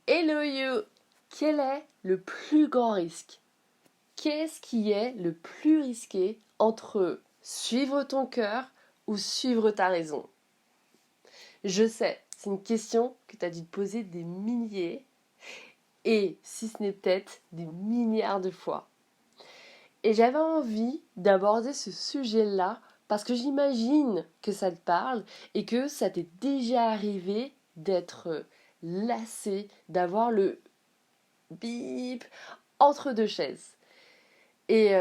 Hello you! Quel est le plus grand risque? Qu'est-ce qui est le plus risqué entre suivre ton cœur ou suivre ta raison? Je sais, c'est une question que tu as dû te poser des milliers et si ce n'est peut-être des milliards de fois. Et j'avais envie d'aborder ce sujet-là parce que j'imagine que ça te parle et que ça t'est déjà arrivé d'être lassé, d'avoir le bip entre deux chaises. Et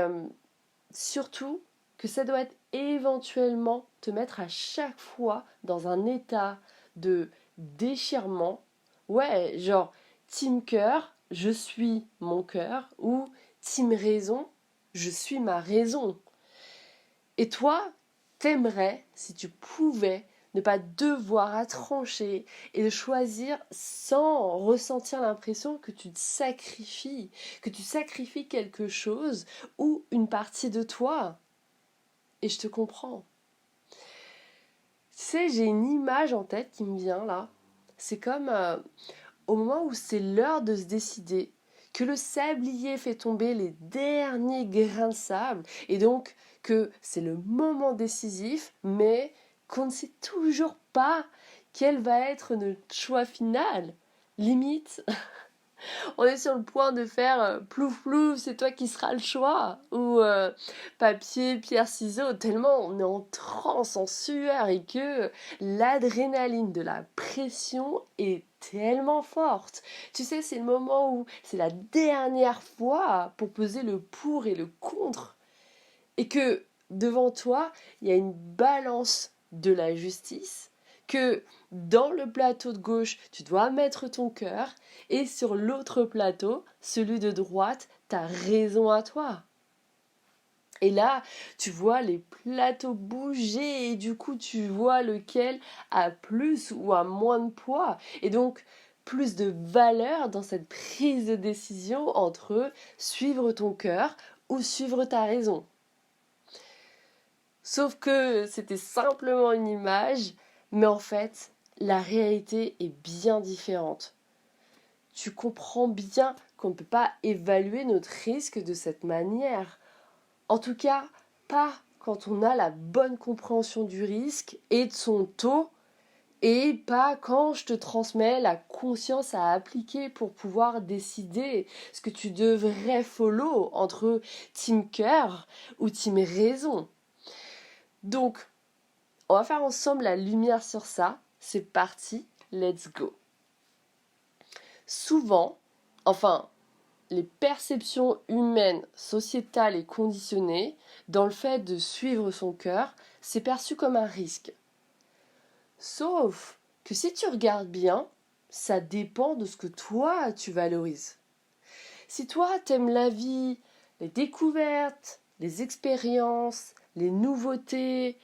surtout que ça doit être éventuellement te mettre à chaque fois dans un état de déchirement. Ouais, genre team cœur, je suis mon cœur, ou team raison, je suis ma raison. Et toi, t'aimerais, si tu pouvais, ne pas devoir à trancher et de choisir sans ressentir l'impression que tu te sacrifies, que tu sacrifies quelque chose ou une partie de toi. Et je te comprends. Tu sais, j'ai une image en tête qui me vient là. C'est comme au moment où c'est l'heure de se décider, que le sablier fait tomber les derniers grains de sable, et donc que c'est le moment décisif, mais qu'on ne sait toujours pas quel va être notre choix final. Limite, on est sur le point de faire plouf plouf, c'est toi qui seras le choix, ou papier, pierre, ciseaux, tellement on est en transe, en sueur, et que l'adrénaline de la pression est tellement forte. Tu sais, c'est le moment où c'est la dernière fois pour peser le pour et le contre, et que devant toi, il y a une balance de la justice, que dans le plateau de gauche, tu dois mettre ton cœur, et sur l'autre plateau, celui de droite, ta raison à toi. Et là, tu vois les plateaux bouger et du coup, tu vois lequel a plus ou a moins de poids. Et donc, plus de valeur dans cette prise de décision entre suivre ton cœur ou suivre ta raison. Sauf que c'était simplement une image, mais en fait, la réalité est bien différente. Tu comprends bien qu'on ne peut pas évaluer notre risque de cette manière. En tout cas, pas quand on a la bonne compréhension du risque et de son taux, et pas quand je te transmets la conscience à appliquer pour pouvoir décider ce que tu devrais follow entre team cœur ou team raison. Donc, on va faire ensemble la lumière sur ça. C'est parti, let's go. Souvent, enfin, les perceptions humaines, sociétales et conditionnées, dans le fait de suivre son cœur, c'est perçu comme un risque. Sauf que si tu regardes bien, ça dépend de ce que toi tu valorises. Si toi t'aimes la vie, les découvertes, les expériences, les nouveautés,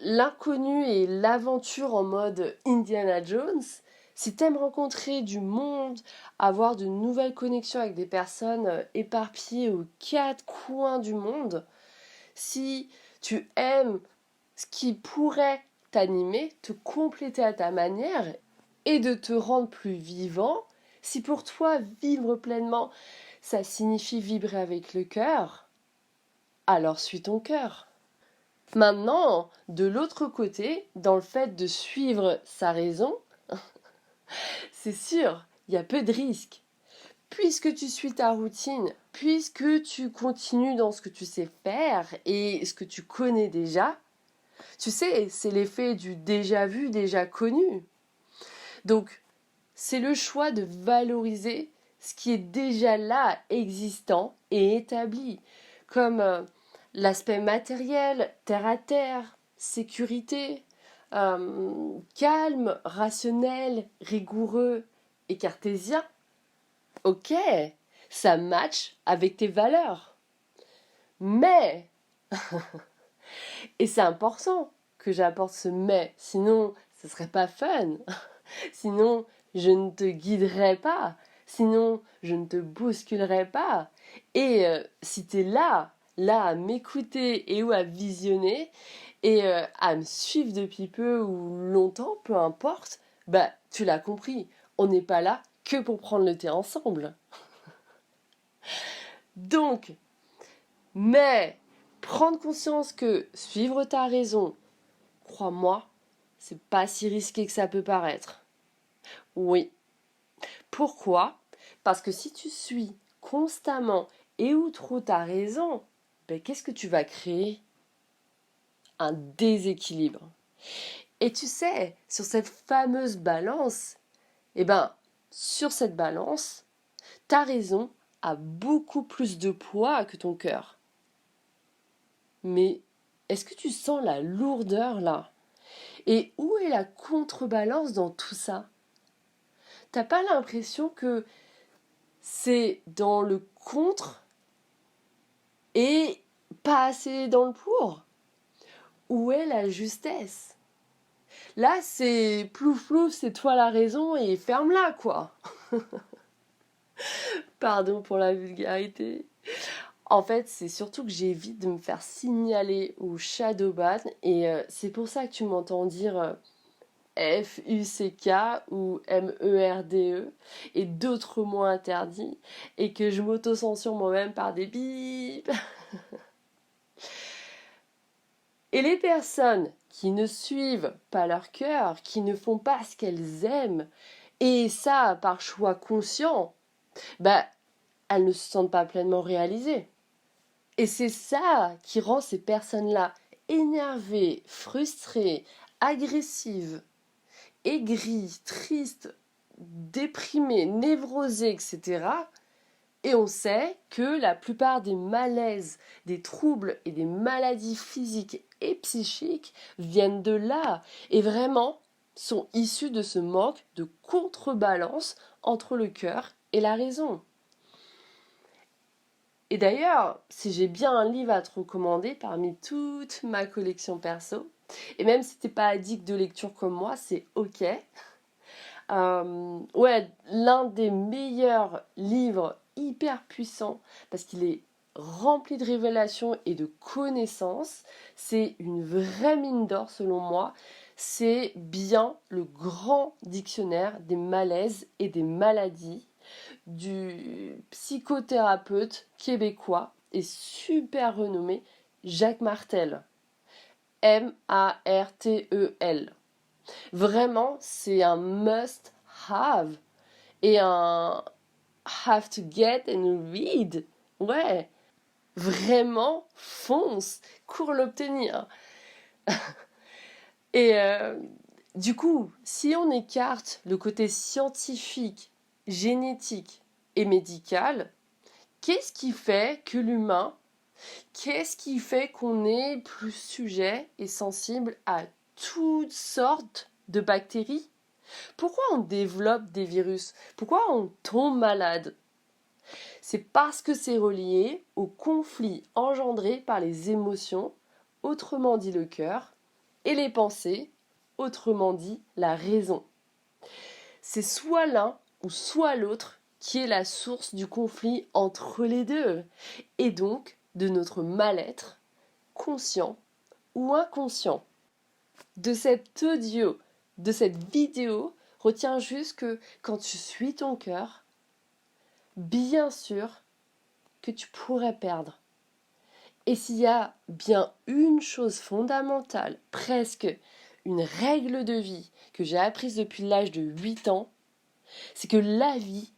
l'inconnu et l'aventure en mode Indiana Jones, si t'aimes rencontrer du monde, avoir de nouvelles connexions avec des personnes éparpillées aux quatre coins du monde, si tu aimes ce qui pourrait t'animer, te compléter à ta manière et de te rendre plus vivant, si pour toi vivre pleinement, ça signifie vibrer avec le cœur, alors suis ton cœur. Maintenant, de l'autre côté, dans le fait de suivre sa raison, c'est sûr, il y a peu de risques. Puisque tu suis ta routine, puisque tu continues dans ce que tu sais faire et ce que tu connais déjà, tu sais, c'est l'effet du déjà vu, déjà connu. Donc, c'est le choix de valoriser ce qui est déjà là, existant et établi, comme l'aspect matériel, terre à terre, sécurité, calme, rationnel, rigoureux et cartésien. Ok, ça match avec tes valeurs. Mais, et c'est important que j'apporte ce mais, sinon ce serait pas fun. Sinon, je ne te guiderai pas. Sinon, je ne te bousculerai pas. Et si tu es là, là à m'écouter et ou à visionner et à me suivre depuis peu ou longtemps, peu importe, bah tu l'as compris, on n'est pas là que pour prendre le thé ensemble. Donc, mais prendre conscience que suivre ta raison, crois-moi, c'est pas si risqué que ça peut paraître. Oui. Pourquoi? Parce que si tu suis constamment et ou trop ta raison, ben qu'est-ce que tu vas créer? Un déséquilibre. Et tu sais, sur cette fameuse balance, eh ben, sur cette balance, ta raison a beaucoup plus de poids que ton cœur. Mais est-ce que tu sens la lourdeur là? Et où est la contrebalance dans tout ça? T'as pas l'impression que c'est dans le contre et pas assez dans le pour? Où est la justesse? Là, c'est plouf plouf, c'est toi la raison et ferme-la, quoi. Pardon pour la vulgarité. En fait, c'est surtout que j'évite de me faire signaler au shadowban et c'est pour ça que tu m'entends dire FUCK ou MERDE et d'autres mots interdits et que je m'auto-censure moi-même par des bips. Et les personnes qui ne suivent pas leur cœur, qui ne font pas ce qu'elles aiment, et ça par choix conscient, bah, elles ne se sentent pas pleinement réalisées. Et c'est ça qui rend ces personnes-là énervées, frustrées, agressives, aigries, tristes, déprimées, névrosées, etc. Et on sait que la plupart des malaises, des troubles et des maladies physiques et psychiques viennent de là et vraiment sont issus de ce manque de contrebalance entre le cœur et la raison. Et d'ailleurs, si j'ai bien un livre à te recommander parmi toute ma collection perso, et même si t'es pas addict de lecture comme moi, c'est ok. Ouais, l'un des meilleurs livres hyper puissants parce qu'il est rempli de révélations et de connaissances. C'est une vraie mine d'or selon moi. C'est bien le grand dictionnaire des malaises et des maladies du psychothérapeute québécois et super renommé Jacques Martel. Martel. Vraiment, c'est un must have et un have to get and read. Ouais, vraiment, fonce, cours l'obtenir. Et du coup, si on écarte le côté scientifique, génétique et médical, qu'est-ce qui fait que l'humain, qu'est-ce qui fait qu'on est plus sujet et sensible à toutes sortes de bactéries? Pourquoi on développe des virus? Pourquoi on tombe malade? C'est parce que c'est relié au conflit engendré par les émotions, autrement dit le cœur, et les pensées, autrement dit la raison. C'est soit l'un ou soit l'autre qui est la source du conflit entre les deux, et donc de notre mal-être, conscient ou inconscient. De cet audio, de cette vidéo, retiens juste que quand tu suis ton cœur, bien sûr que tu pourrais perdre. Et s'il y a bien une chose fondamentale, presque une règle de vie que j'ai apprise depuis l'âge de 8 ans, c'est que la vie,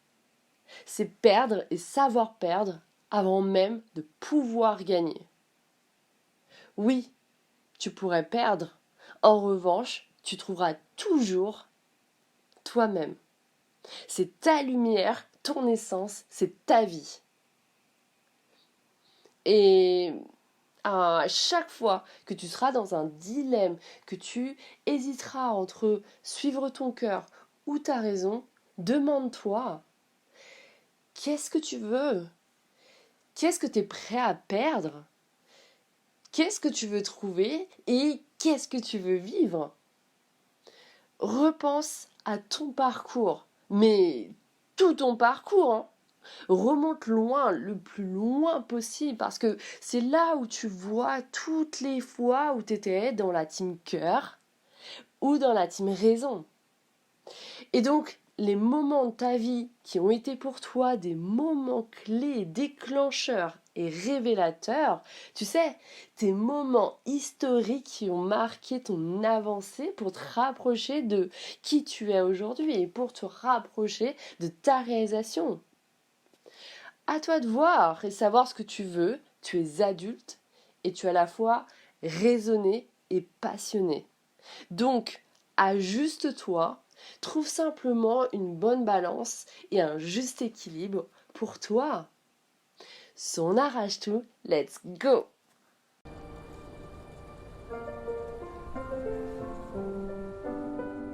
c'est perdre et savoir perdre avant même de pouvoir gagner. Oui, tu pourrais perdre. En revanche, tu trouveras toujours toi-même. C'est ta lumière, ton essence, c'est ta vie. Et à chaque fois que tu seras dans un dilemme, que tu hésiteras entre suivre ton cœur ou ta raison, demande-toi, qu'est-ce que tu veux? Qu'est-ce que tu es prêt à perdre? Qu'est-ce que tu veux trouver et qu'est-ce que tu veux vivre? Repense à ton parcours, mais tout ton parcours, hein. Remonte loin, le plus loin possible, parce que c'est là où tu vois toutes les fois où tu étais dans la team cœur ou dans la team raison. Et donc, les moments de ta vie qui ont été pour toi des moments clés, déclencheurs et révélateurs, tu sais, tes moments historiques qui ont marqué ton avancée pour te rapprocher de qui tu es aujourd'hui et pour te rapprocher de ta réalisation. À toi de voir et savoir ce que tu veux, tu es adulte et tu es à la fois raisonné et passionné. Donc, ajuste-toi, trouve simplement une bonne balance et un juste équilibre pour toi. Son arrache tout, let's go!